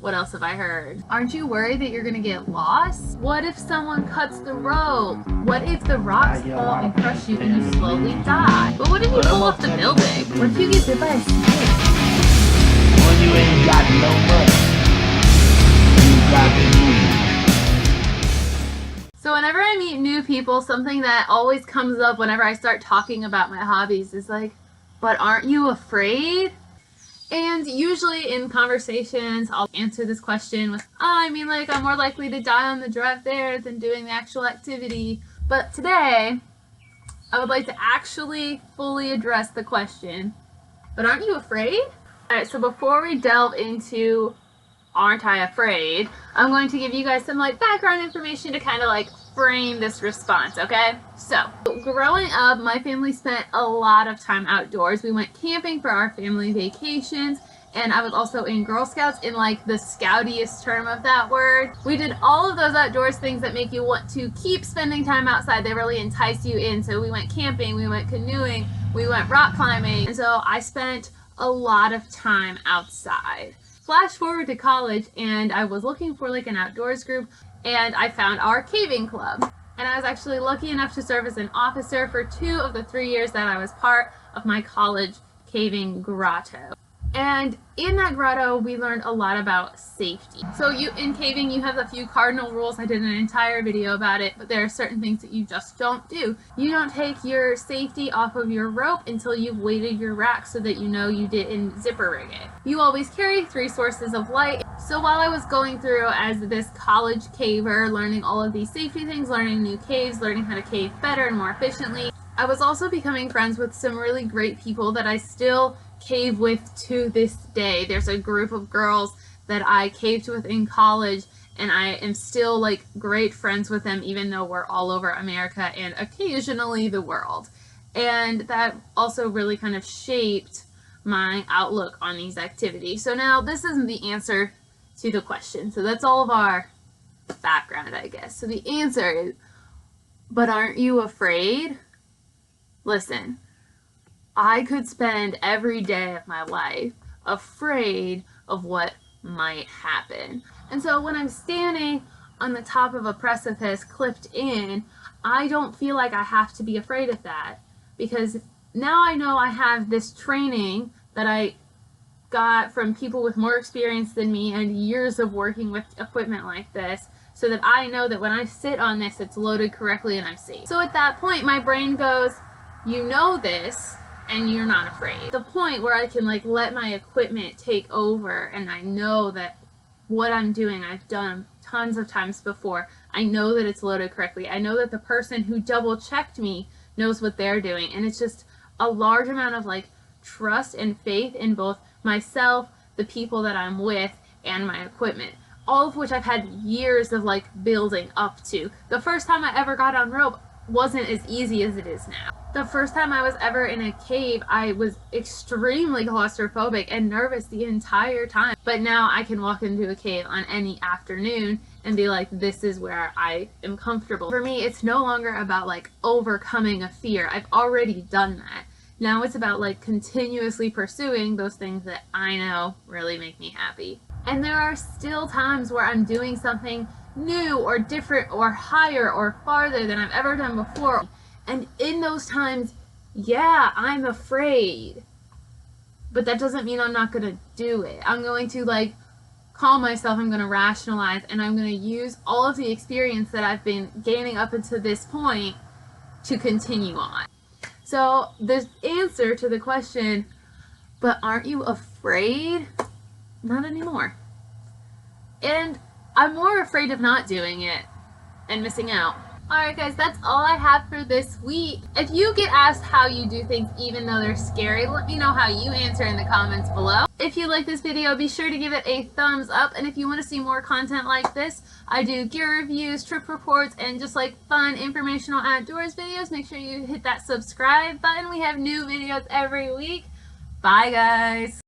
What else have I heard? Aren't you worried that you're gonna get lost? What if someone cuts the rope? What if the rocks fall and crush you and you slowly die? But what if you fall off the building? What if you get bit by a snake? When you ain't got no money, you got the money. So whenever I meet new people, something that always comes up whenever I start talking about my hobbies is like, but aren't you afraid? And usually in conversations, I'll answer this question with, I mean, like, I'm more likely to die on the drive there than doing the actual activity. But today, I would like to actually fully address the question, but aren't you afraid? Alright, so before we delve into aren't I afraid, I'm going to give you guys some like background information to kind of like frame this response, okay? So, growing up, my family spent a lot of time outdoors. We went camping for our family vacations, and I was also in Girl Scouts in like the scoutiest term of that word. We did all of those outdoors things that make you want to keep spending time outside. They really entice you in. So we went camping, we went canoeing, we went rock climbing, and so I spent a lot of time outside. Flash forward to college, and I was looking for like an outdoors group, and I found our caving club. And I was actually lucky enough to serve as an officer for 2 of the 3 years that I was part of my college caving grotto. And in that grotto, we learned a lot about safety. So in caving, you have a few cardinal rules. I did an entire video about it, but there are certain things that you just don't do. You don't take your safety off of your rope until you've weighted your rack so that you know you didn't zipper rig it. You always carry 3 sources of light. So while I was going through as this college caver, learning all of these safety things, learning new caves, learning how to cave better and more efficiently, I was also becoming friends with some really great people that I still cave with to this day. There's a group of girls that I caved with in college, and I am still like great friends with them even though we're all over America and occasionally the world. And that also really kind of shaped my outlook on these activities. So now this isn't the answer to the question. So that's all of our background, I guess. So the answer is, but aren't you afraid? Listen, I could spend every day of my life afraid of what might happen. And so when I'm standing on the top of a precipice clipped in, I don't feel like I have to be afraid of that, because now I know I have this training that I got from people with more experience than me and years of working with equipment like this, so that I know that when I sit on this, it's loaded correctly and I'm safe. So at that point, my brain goes, you know this, and you're not afraid. The point where I can like let my equipment take over, and I know that what I'm doing, I've done tons of times before. I know that it's loaded correctly. I know that the person who double checked me knows what they're doing, and it's just a large amount of like trust and faith in both myself, the people that I'm with, and my equipment. All of which I've had years of like building up to. The first time I ever got on rope wasn't as easy as it is now. The first time I was ever in a cave, I was extremely claustrophobic and nervous the entire time. But now I can walk into a cave on any afternoon and be like, this is where I am comfortable. For me, it's no longer about like overcoming a fear. I've already done that. Now it's about like continuously pursuing those things that I know really make me happy. And there are still times where I'm doing something new or different or higher or farther than I've ever done before. And in those times, yeah, I'm afraid. But that doesn't mean I'm not going to do it. I'm going to like calm myself, I'm going to rationalize, and I'm going to use all of the experience that I've been gaining up until this point to continue on. So the answer to the question, but aren't you afraid? Not anymore. And I'm more afraid of not doing it and missing out. Alright guys, that's all I have for this week. If you get asked how you do things even though they're scary, let me know how you answer in the comments below. If you like this video, be sure to give it a thumbs up, and if you want to see more content like this, I do gear reviews, trip reports, and just like fun informational outdoors videos. Make sure you hit that subscribe button. We have new videos every week. Bye guys!